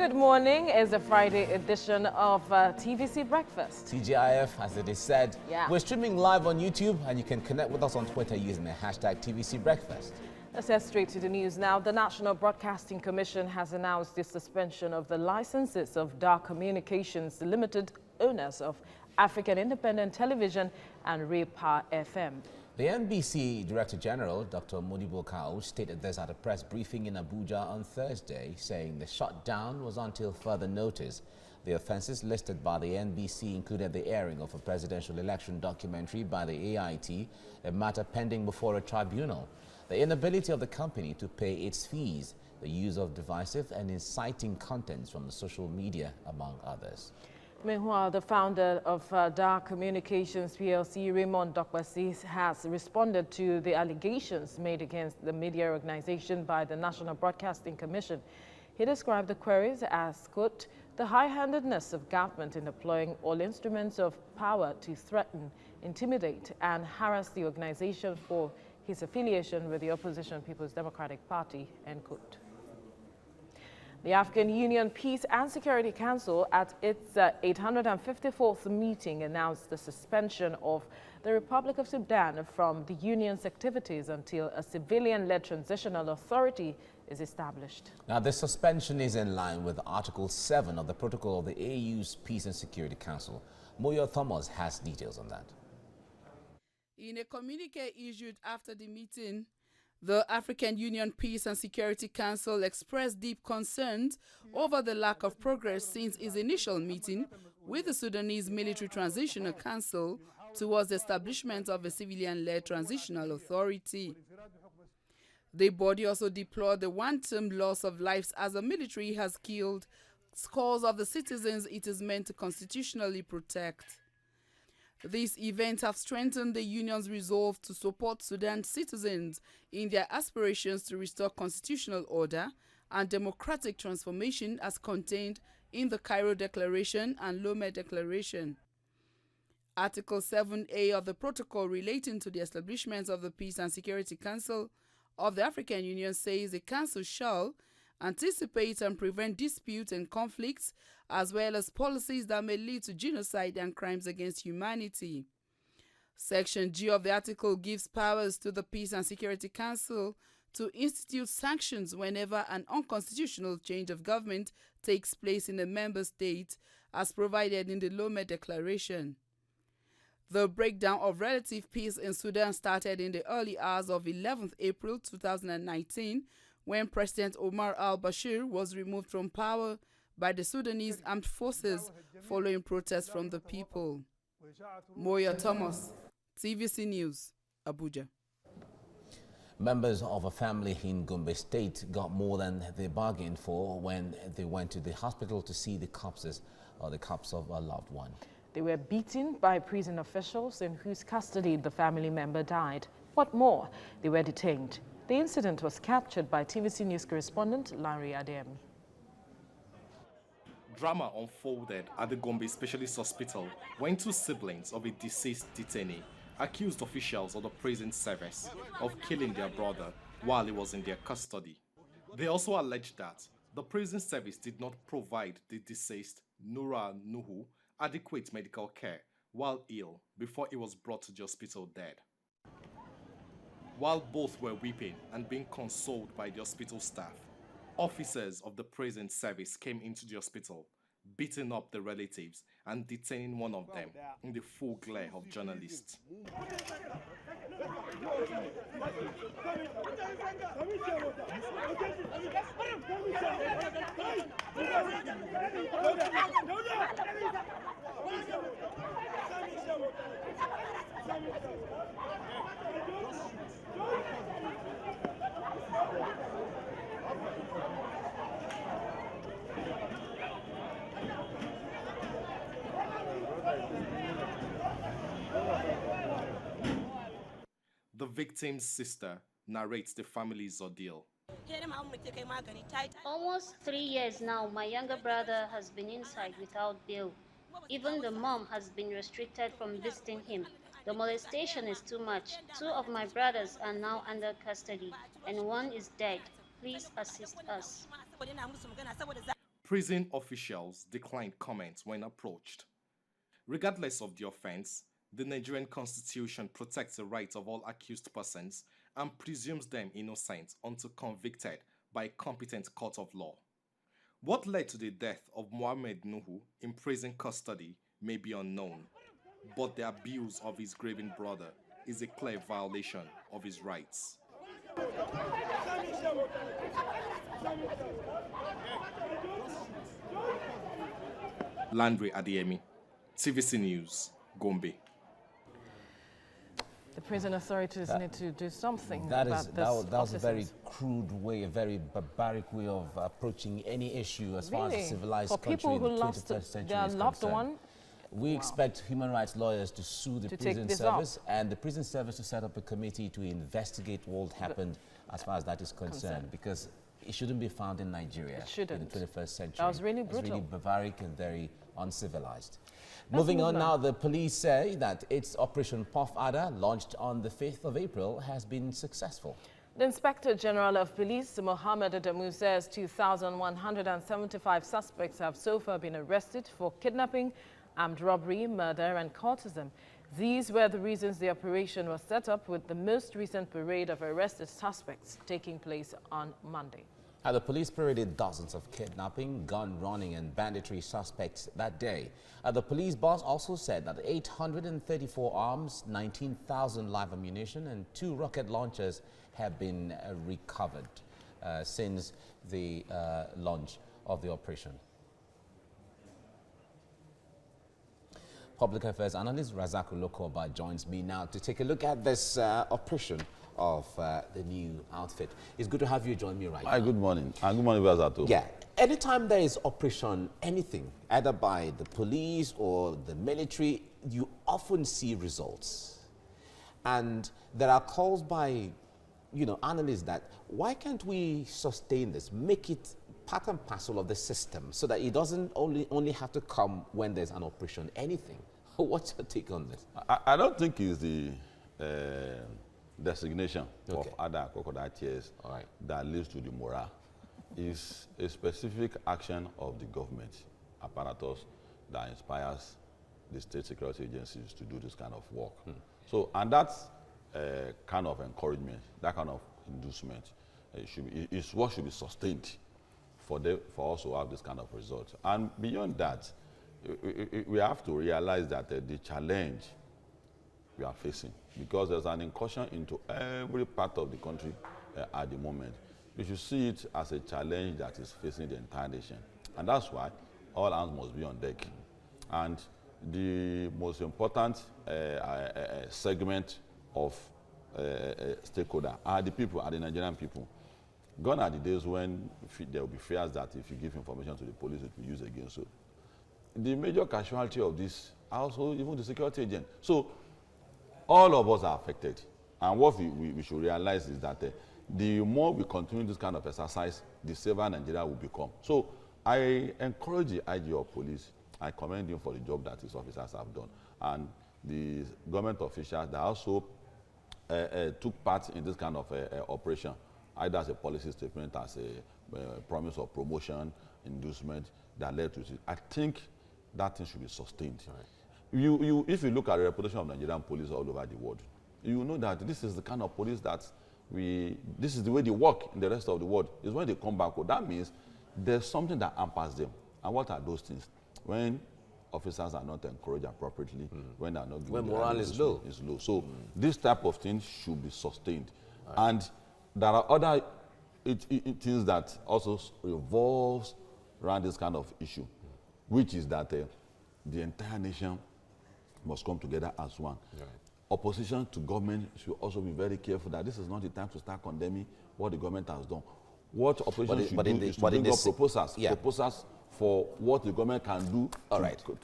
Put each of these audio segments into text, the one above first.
Good morning. It's a Friday edition of TVC Breakfast. TGIF, as it is said. Yeah. We're streaming live on YouTube, and you can connect with us on Twitter using the hashtag TVC Breakfast. Let's head straight to the news now. The National Broadcasting Commission has announced the suspension of the licenses of Dar Communications Limited, owners of African Independent Television and Ray Power FM. The NBC Director General, Dr. Modibo Kao, stated this at a press briefing in Abuja on Thursday, saying the shutdown was until further notice. The offenses listed by the NBC included the airing of a presidential election documentary by the AIT, a matter pending before a tribunal, the inability of the company to pay its fees, the use of divisive and inciting contents from the social media, among others. Meanwhile, the founder of Dar Communications PLC, Raymond Dokbasi, has responded to the allegations made against the media organization by the National Broadcasting Commission. He described the queries as, quote, the high-handedness of government in deploying all instruments of power to threaten, intimidate, and harass the organization for his affiliation with the opposition People's Democratic Party, end quote. The African Union Peace and Security Council, at its 854th meeting, announced the suspension of the Republic of Sudan from the Union's activities until a civilian-led transitional authority is established. Now, this suspension is in line with Article 7 of the Protocol of the AU's Peace and Security Council. Moyo Thomas has details on that. In a communique issued after the meeting, the African Union Peace and Security Council expressed deep concerns over the lack of progress since its initial meeting with the Sudanese Military Transitional Council towards the establishment of a civilian-led transitional authority. The body also deplored the one-term loss of lives as the military has killed scores of the citizens it is meant to constitutionally protect. These events have strengthened the Union's resolve to support Sudan's citizens in their aspirations to restore constitutional order and democratic transformation as contained in the Cairo Declaration and Lomé Declaration. Article 7A of the protocol relating to the establishment of the Peace and Security Council of the African Union says the Council shall anticipate and prevent disputes and conflicts, as well as policies that may lead to genocide and crimes against humanity. Section G of the article gives powers to the Peace and Security Council to institute sanctions whenever an unconstitutional change of government takes place in a member state, as provided in the Lomé Declaration. The breakdown of relative peace in Sudan started in the early hours of 11th April 2019, when President Omar al-Bashir was removed from power by the Sudanese armed forces following protests from the people. Moya Thomas, TVC News, Abuja. Members of a family in Gombe State got more than they bargained for when they went to the hospital to see the corpses of a loved one. They were beaten by prison officials in whose custody the family member died. What more? They were detained. The incident was captured by TVC News correspondent Larry Adeyemi. Drama unfolded at the Gombe Specialist Hospital when two siblings of a deceased detainee accused officials of the prison service of killing their brother while he was in their custody. They also alleged that the prison service did not provide the deceased Nura Nuhu adequate medical care while ill before he was brought to the hospital dead. While both were weeping and being consoled by the hospital staff, officers of the prison service came into the hospital, beating up the relatives and detaining one of them in the full glare of journalists. The victim's sister narrates the family's ordeal. Almost 3 years now, my younger brother has been inside without bail. Even the mom has been restricted from visiting him. The molestation is too much. 2 of my brothers are now under custody, and 1 is dead. Please assist us. Prison officials declined comment when approached. Regardless of the offense, the Nigerian Constitution protects the rights of all accused persons and presumes them innocent until convicted by a competent court of law. What led to the death of Mohammed Nuhu in prison custody may be unknown, but the abuse of his grieving brother is a clear violation of his rights. Landry Adiemi, TVC News, Gombe. The prison authorities need to do something That about was a very crude way, a very barbaric way of approaching any issue as far as a civilized country in the 21st century their is loved concerned. one. We expect human rights lawyers to sue the prison service and the prison service to set up a committee to investigate what happened as far as that is concerned, because it shouldn't be found in Nigeria in the 21st century. That was really brutal. It's really barbaric and very uncivilized. Moving on now, the police say that its Operation Puff Adder, launched on the 5th of April, has been successful. The Inspector General of Police, Mohammed Adamu, says 2,175 suspects have so far been arrested for kidnapping, armed robbery, murder and courtesan. These were the reasons the operation was set up, with the most recent parade of arrested suspects taking place on Monday. The police paraded dozens of kidnapping, gun running and banditry suspects that day. The police boss also said that 834 arms, 19,000 live ammunition and 2 rocket launchers have been recovered since the launch of the operation. Public Affairs Analyst Razak Olokoba joins me now to take a look at this operation of the new outfit. It's good to have you join me right now. Good morning. And good morning, Razato. Yeah. Anytime there is operation, anything, either by the police or the military, you often see results. And there are calls by, analysts that why can't we sustain this, make it part and parcel of the system so that it doesn't only have to come when there's an operation, anything. What's your take on this? I don't think it's the designation of other crocodile tears that leads to the morale. It's a specific action of the government apparatus that inspires the state security agencies to do this kind of work. So, and that's kind of encouragement, that kind of inducement is what should be sustained for us to have this kind of result. And beyond that, we have to realize that the challenge we are facing, because there's an incursion into every part of the country at the moment. We should see it as a challenge that is facing the entire nation. And that's why all hands must be on deck. And the most important segment of stakeholder are the people, are the Nigerian people. Gone are the days when there will be fears that if you give information to the police, it will be used against you. The major casualty of this are also even the security agent. So all of us are affected. And what we should realize is that the more we continue this kind of exercise, the safer Nigeria will become. So I encourage the IG of police. I commend him for the job that his officers have done. And the government officials that also took part in this kind of operation, either as a policy statement, as a promise of promotion, inducement that led to it. I think that thing should be sustained. Right. If you look at the reputation of Nigerian police all over the world, you know that this is the kind of police that this is the way they work in the rest of the world. Is when they come back, that means there's something that hampers them. And what are those things? When officers are not encouraged appropriately, when they are not given when morale is low. So this type of thing should be sustained. Right. And there are other things that also revolves around this kind of issue, which is that the entire nation must come together as one. Right. Opposition to government should also be very careful that this is not the time to start condemning what the government has done. What opposition should do is to bring up proposals for what the government can do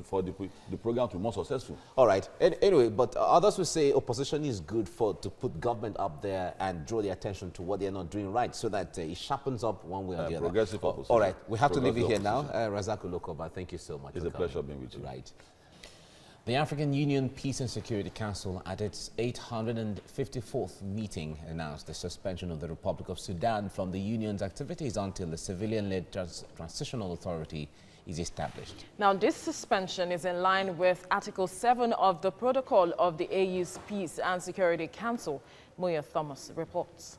for the program to be more successful. All right. Anyway, but others will say opposition is good to put government up there and draw the attention to what they're not doing right, so that it sharpens up one way or the other. Progressive opposition. All right. We have to leave you here now. Razak Olokoba, thank you so much. It's a pleasure being with you. Right. The African Union Peace and Security Council, at its 854th meeting, announced the suspension of the Republic of Sudan from the Union's activities until the civilian-led transitional authority is established. Now, this suspension is in line with Article 7 of the Protocol of the AU's Peace and Security Council. Moya Thomas reports.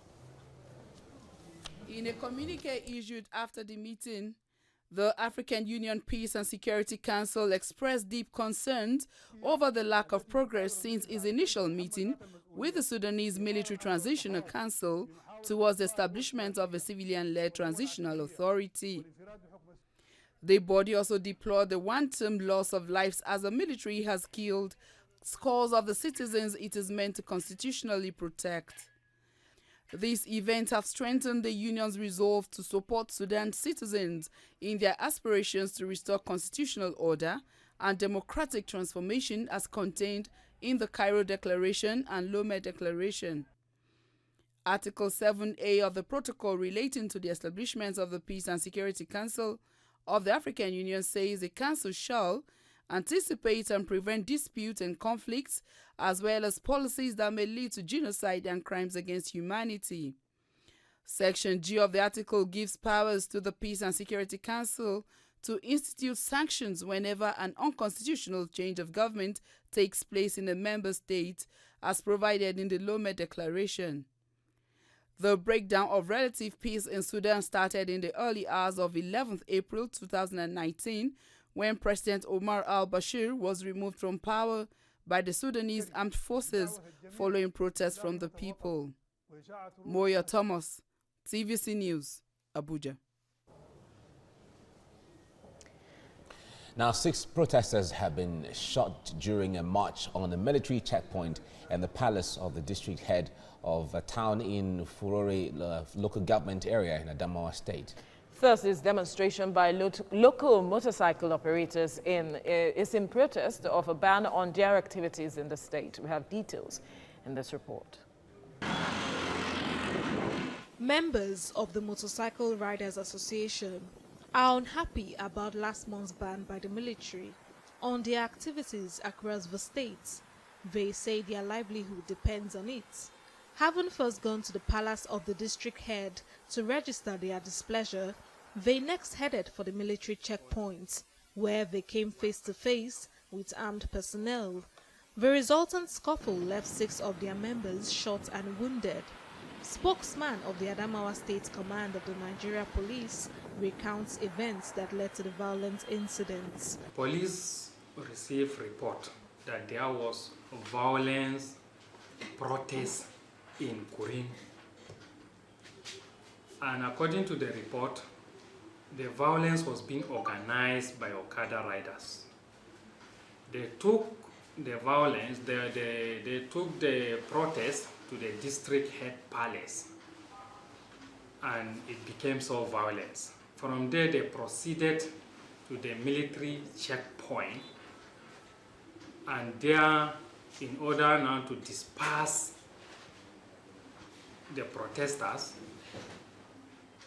In a communique issued after the meeting, the African Union Peace and Security Council expressed deep concerns over the lack of progress since its initial meeting with the Sudanese Military Transitional Council towards the establishment of a civilian-led transitional authority. The body also deplored the one-term loss of lives as the military has killed scores of the citizens it is meant to constitutionally protect. These events have strengthened the Union's resolve to support Sudan's citizens in their aspirations to restore constitutional order and democratic transformation as contained in the Cairo Declaration and Lomé Declaration. Article 7A of the protocol relating to the establishment of the Peace and Security Council of the African Union says the Council shall anticipate and prevent disputes and conflicts, as well as policies that may lead to genocide and crimes against humanity. Section G of the article gives powers to the Peace and Security Council to institute sanctions whenever an unconstitutional change of government takes place in a member state, as provided in the Lomé Declaration. The breakdown of relative peace in Sudan started in the early hours of 11th April 2019, when President Omar al-Bashir was removed from power by the Sudanese armed forces following protests from the people. Moya Thomas, TVC News, Abuja. Now, 6 protesters have been shot during a march on a military checkpoint in the palace of the district head of a town in Furore local government area in Adamawa State. Thursday's demonstration by local motorcycle operators is in protest of a ban on their activities in the state. We have details in this report. Members of the Motorcycle Riders Association are unhappy about last month's ban by the military on their activities across the states. They say their livelihood depends on it. Having first gone to the palace of the district head to register their displeasure, they next headed for the military checkpoint, where they came face to face with armed personnel. The resultant scuffle left 6 of their members shot and wounded. Spokesman of the Adamawa State Command of the Nigeria Police recounts events that led to the violent incidents. Police received report that there was violence, protest in Kurin. And according to the report, the violence was being organized by Okada riders. They took the violence, they took the protest to the district head palace, and it became so violent. From there, they proceeded to the military checkpoint, and there, in order now to disperse the protesters,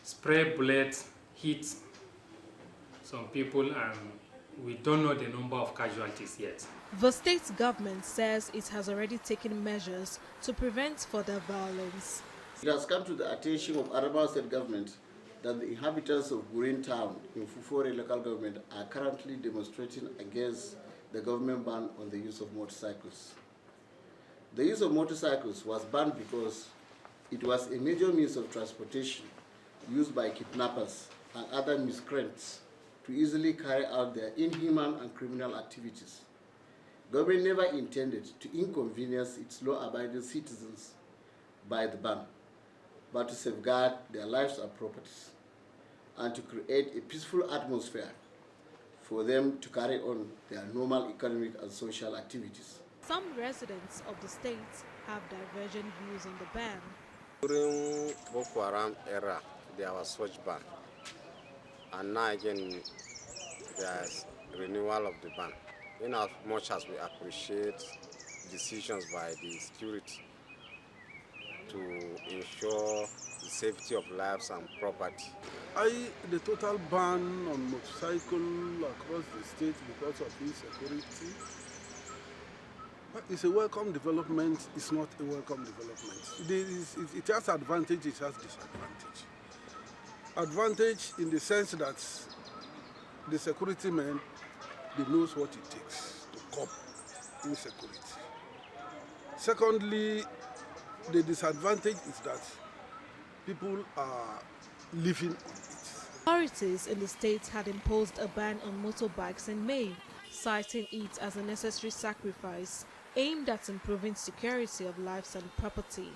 spray bullets hit some people, and we don't know the number of casualties yet. The state government says it has already taken measures to prevent further violence. It has come to the attention of Adamawa State government that the inhabitants of Gurin town in Fufore local government are currently demonstrating against the government ban on the use of motorcycles. The use of motorcycles was banned because it was a major means of transportation used by kidnappers and other miscreants to easily carry out their inhuman and criminal activities. Government never intended to inconvenience its law-abiding citizens by the ban, but to safeguard their lives and properties, and to create a peaceful atmosphere for them to carry on their normal economic and social activities. Some residents of the state have divergent views on the ban. During Boko Haram era, there was such ban, and now again there's renewal of the ban. In as much as we appreciate decisions by the security to ensure the safety of lives and property. The total ban on motorcycle across the state because of insecurity It's a welcome development. It's not a welcome development. It has advantage, it has disadvantage. Advantage in the sense that the security men, they knows what it takes to cope insecurity. Secondly, the disadvantage is that people are living on it. Authorities in the state had imposed a ban on motorbikes in May, citing it as a necessary sacrifice aimed at improving security of lives and property.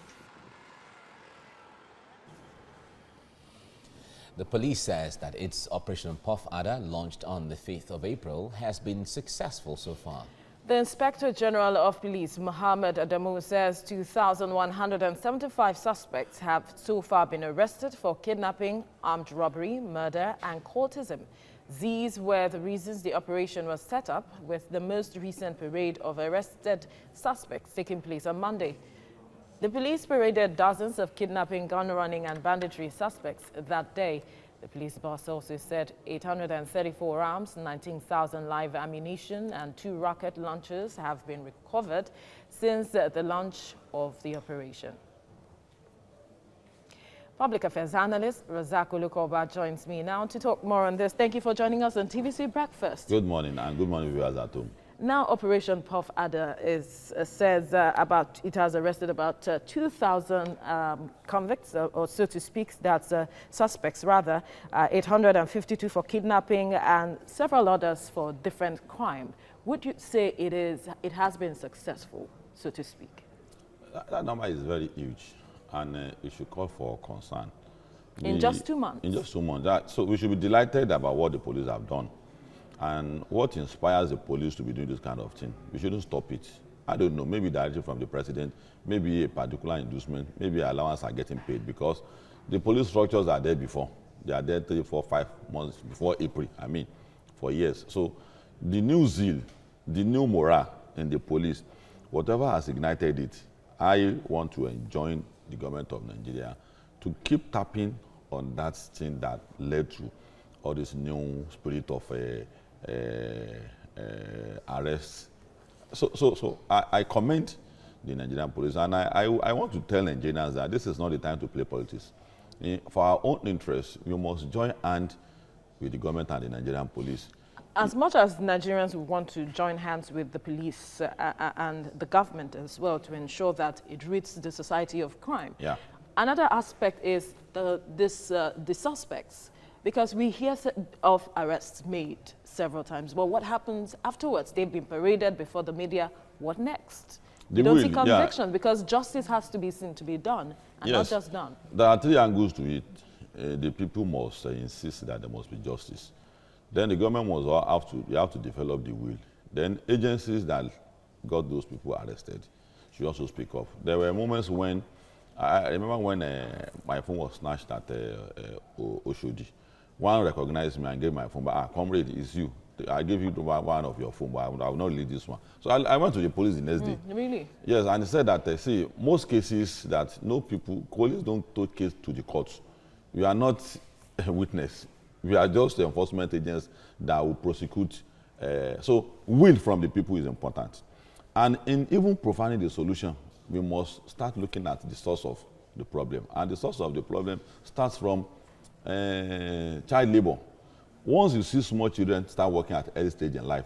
The police says that its Operation Puff Adder, launched on the 5th of April, has been successful so far. The Inspector General of Police, Mohammed Adamu, says 2,175 suspects have so far been arrested for kidnapping, armed robbery, murder and cultism. These were the reasons the operation was set up, with the most recent parade of arrested suspects taking place on Monday. The police paraded dozens of kidnapping, gun running and banditry suspects that day. The police boss also said 834 arms, 19,000 live ammunition and 2 rocket launchers have been recovered since the launch of the operation. Public Affairs analyst Razak Olukoba joins me now to talk more on this. Thank you for joining us on TVC Breakfast. Good morning, and good morning, viewers at home. Now, Operation Puff Adder says it has arrested about 2,000 convicts, or so to speak, that's suspects rather, 852 for kidnapping and several others for different crime. Would you say it has been successful, so to speak? That number is very huge, and it should call for concern. In just 2 months? In just 2 months. So we should be delighted about what the police have done. And what inspires the police to be doing this kind of thing? We shouldn't stop it. I don't know, maybe directly from the president, maybe a particular inducement, maybe allowance are getting paid, because the police structures are there before. They are there 3, 4, 5 months before April, for years. So the new zeal, the new morale in the police, whatever has ignited it, I want to enjoin the government of Nigeria to keep tapping on that thing that led to all this new spirit of arrests. So I commend the Nigerian police, and I want to tell Nigerians that this is not the time to play politics. For our own interests, we must join hands with the government and the Nigerian police. As much as Nigerians want to join hands with the police and the government as well to ensure that it rids the society of crime. Yeah. Another aspect is the suspects, because we hear of arrests made several times. Well, what happens afterwards? They've been paraded before the media. What next? We don't see conviction, because justice has to be seen to be done and not just done. There are 3 angles to it. The people must insist that there must be justice. Then the government must have to develop the will. Then agencies that got those people arrested should also speak up. There were moments when, I remember when my phone was snatched at Oshodi. One recognized me and gave my phone, but comrade, it's you. I gave you one of your phone, but I will not leave this one. So I went to the police the next day. Really? Yes, and he said that, see, most cases that police don't take case to the courts. We are not a witness. We are just the enforcement agents that will prosecute. So will from the people is important. And in even profiling the solution, we must start looking at the source of the problem. And the source of the problem starts from child labor. Once you see small children start working at early stage in life,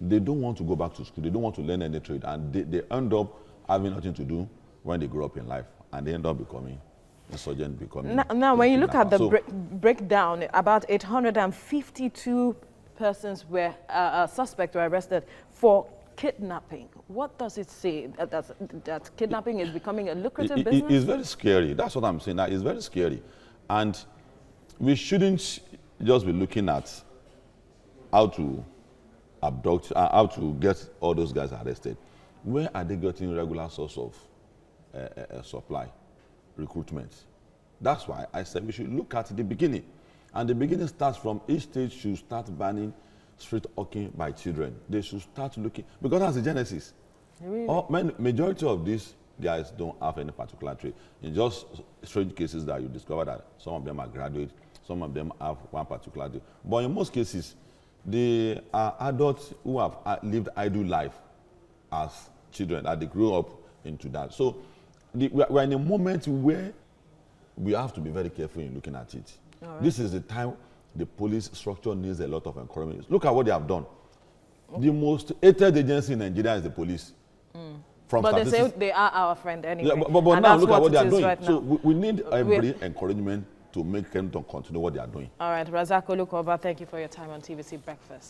they don't want to go back to school. They don't want to learn any trade. And they end up having nothing to do when they grow up in life. And they end up becoming insurgent, becoming... Now when you look at the breakdown, about 852 persons were suspects were arrested for kidnapping. What does it say? That kidnapping is becoming a lucrative business? It's very scary. That's what I'm saying. It's very scary. And we shouldn't just be looking at how to abduct, how to get all those guys arrested. Where are they getting regular source of supply, recruitment? That's why I said we should look at the beginning. And the beginning starts from each state should start banning street hawking by children. They should start looking, because that's the genesis. Really? Majority of these guys don't have any particular trade. In just strange cases that you discover that some of them are graduates, some of them have one particular trade. But in most cases, they are adults who have lived idle life as children, that they grew up into that. So we're in a moment where we have to be very careful in looking at it. Right. This is the time the police structure needs a lot of encouragement. Look at what they have done. Okay. The most hated agency in Nigeria is the police. But they say they are our friend anyway. Yeah, but now look at what they are doing. Right, so we need every encouragement to make them to continue what they are doing. All right, Razak Olukoba, thank you for your time on TVC Breakfast.